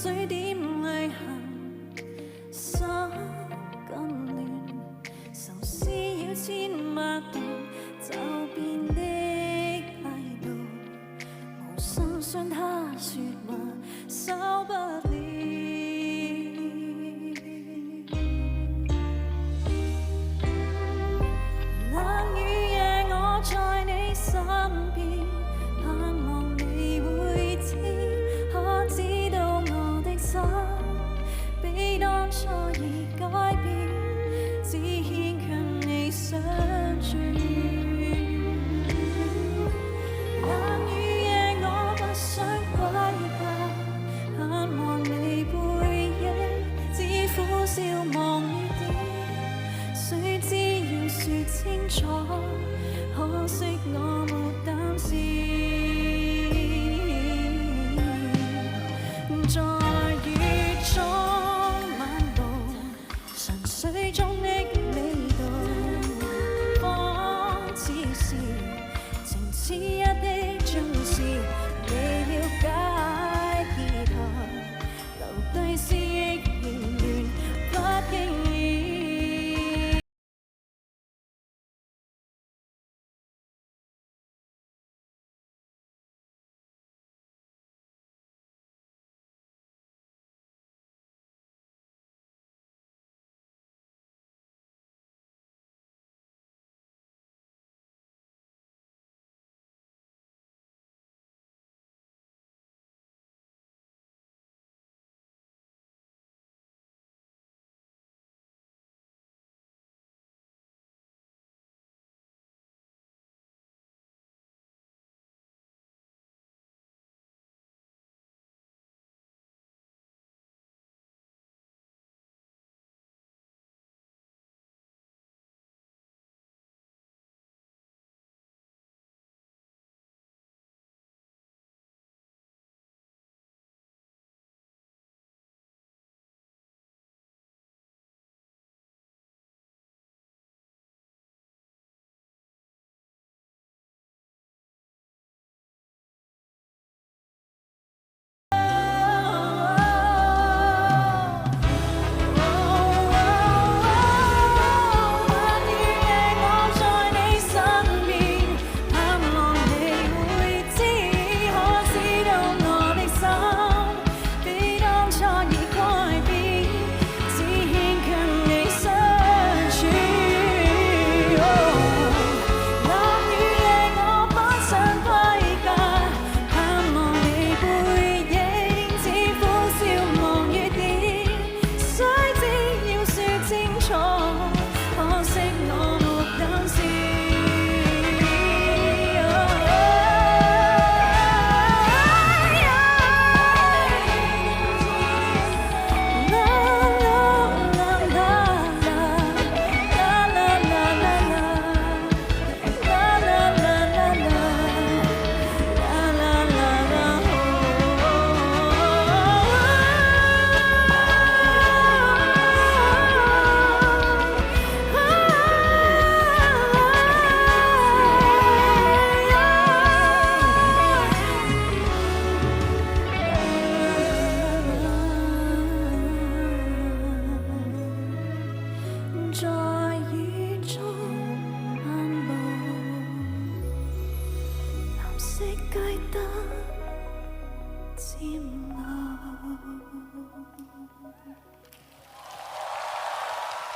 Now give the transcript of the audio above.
水點旅行，心更亂，愁思繞千百度，驟變的態度，無心傷他說話，收不了。冷雨夜我在你身邊，盼望你會知，可知道我的心比當初已改變，只牽強你相處。冷雨夜我不想歸家，盼望你背影，只苦笑望雨點，誰知要說清楚，可惜我沒膽試。在雨中漫步，晨水中的味道，仿似是情似一的盡是，未了解以後，留低思憶仍亂，不經意。在雨中漫步，藍色街燈漸老。